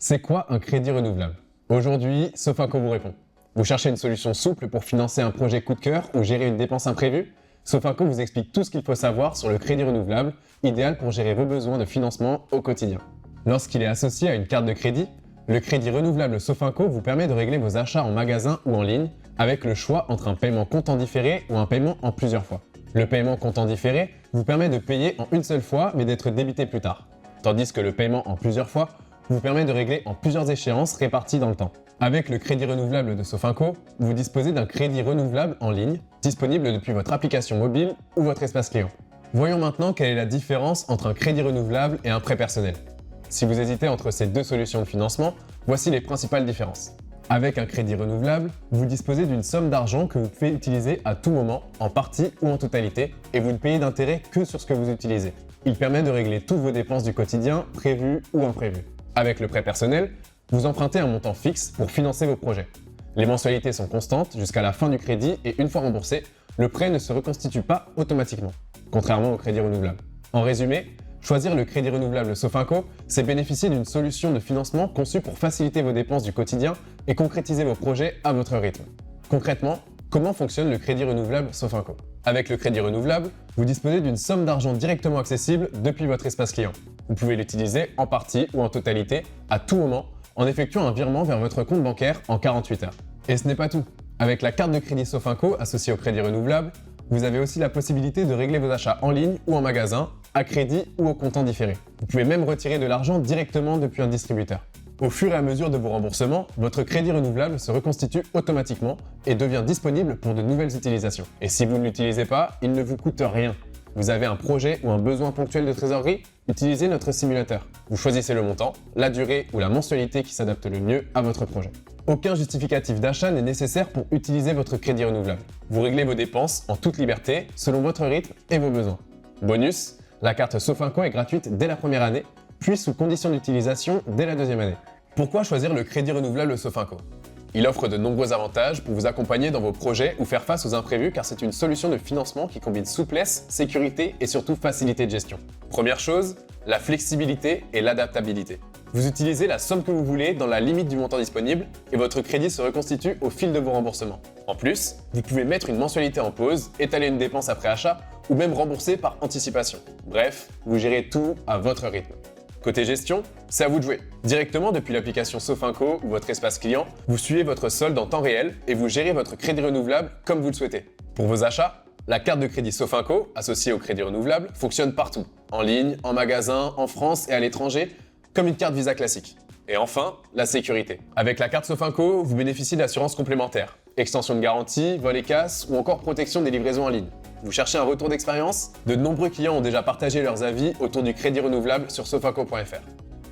C'est quoi un crédit renouvelable? Aujourd'hui, Sofinco vous répond. Vous cherchez une solution souple pour financer un projet coup de cœur ou gérer une dépense imprévue? Sofinco vous explique tout ce qu'il faut savoir sur le crédit renouvelable, idéal pour gérer vos besoins de financement au quotidien. Lorsqu'il est associé à une carte de crédit, le crédit renouvelable Sofinco vous permet de régler vos achats en magasin ou en ligne avec le choix entre un paiement comptant différé ou un paiement en plusieurs fois. Le paiement comptant différé vous permet de payer en une seule fois mais d'être débité plus tard, tandis que le paiement en plusieurs fois vous permet de régler en plusieurs échéances réparties dans le temps. Avec le crédit renouvelable de Sofinco, vous disposez d'un crédit renouvelable en ligne, disponible depuis votre application mobile ou votre espace client. Voyons maintenant quelle est la différence entre un crédit renouvelable et un prêt personnel. Si vous hésitez entre ces deux solutions de financement, voici les principales différences. Avec un crédit renouvelable, vous disposez d'une somme d'argent que vous pouvez utiliser à tout moment, en partie ou en totalité, et vous ne payez d'intérêt que sur ce que vous utilisez. Il permet de régler toutes vos dépenses du quotidien, prévues ou imprévues. Avec le prêt personnel, vous empruntez un montant fixe pour financer vos projets. Les mensualités sont constantes jusqu'à la fin du crédit et une fois remboursé, le prêt ne se reconstitue pas automatiquement, contrairement au crédit renouvelable. En résumé, choisir le crédit renouvelable Sofinco, c'est bénéficier d'une solution de financement conçue pour faciliter vos dépenses du quotidien et concrétiser vos projets à votre rythme. Concrètement, comment fonctionne le crédit renouvelable Sofinco? Avec le crédit renouvelable, vous disposez d'une somme d'argent directement accessible depuis votre espace client. Vous pouvez l'utiliser en partie ou en totalité, à tout moment, en effectuant un virement vers votre compte bancaire en 48 heures. Et ce n'est pas tout. Avec la carte de crédit Sofinco associée au crédit renouvelable, vous avez aussi la possibilité de régler vos achats en ligne ou en magasin, à crédit ou au comptant différé. Vous pouvez même retirer de l'argent directement depuis un distributeur. Au fur et à mesure de vos remboursements, votre crédit renouvelable se reconstitue automatiquement et devient disponible pour de nouvelles utilisations. Et si vous ne l'utilisez pas, il ne vous coûte rien. Vous avez un projet ou un besoin ponctuel de trésorerie? Utilisez notre simulateur. Vous choisissez le montant, la durée ou la mensualité qui s'adapte le mieux à votre projet. Aucun justificatif d'achat n'est nécessaire pour utiliser votre crédit renouvelable. Vous réglez vos dépenses en toute liberté, selon votre rythme et vos besoins. Bonus, la carte Sofinco est gratuite dès la première année, puis sous condition d'utilisation dès la deuxième année. Pourquoi choisir le crédit renouvelable Sofinco? Il offre de nombreux avantages pour vous accompagner dans vos projets ou faire face aux imprévus car c'est une solution de financement qui combine souplesse, sécurité et surtout facilité de gestion. Première chose, la flexibilité et l'adaptabilité. Vous utilisez la somme que vous voulez dans la limite du montant disponible et votre crédit se reconstitue au fil de vos remboursements. En plus, vous pouvez mettre une mensualité en pause, étaler une dépense après achat ou même rembourser par anticipation. Bref, vous gérez tout à votre rythme. Côté gestion, c'est à vous de jouer. Directement depuis l'application Sofinco ou votre espace client, vous suivez votre solde en temps réel et vous gérez votre crédit renouvelable comme vous le souhaitez. Pour vos achats, la carte de crédit Sofinco, associée au crédit renouvelable, fonctionne partout. En ligne, en magasin, en France et à l'étranger, comme une carte Visa classique. Et enfin, la sécurité. Avec la carte Sofinco, vous bénéficiez d'assurances complémentaires, extension de garantie, vol et casse ou encore protection des livraisons en ligne. Vous cherchez un retour d'expérience? De nombreux clients ont déjà partagé leurs avis autour du crédit renouvelable sur sofinco.fr.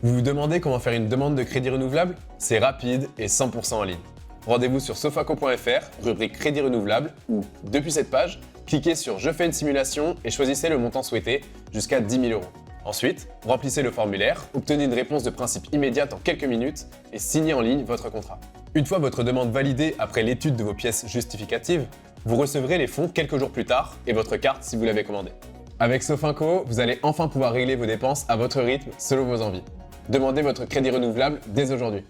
Vous vous demandez comment faire une demande de crédit renouvelable? C'est rapide et 100% en ligne. Rendez-vous sur sofinco.fr, rubrique crédit renouvelable, ou, depuis cette page, cliquez sur Je fais une simulation et choisissez le montant souhaité, jusqu'à 10 000 €. Ensuite, remplissez le formulaire, obtenez une réponse de principe immédiate en quelques minutes et signez en ligne votre contrat. Une fois votre demande validée après l'étude de vos pièces justificatives, vous recevrez les fonds quelques jours plus tard et votre carte si vous l'avez commandée. Avec Sofinco, vous allez enfin pouvoir régler vos dépenses à votre rythme selon vos envies. Demandez votre crédit renouvelable dès aujourd'hui.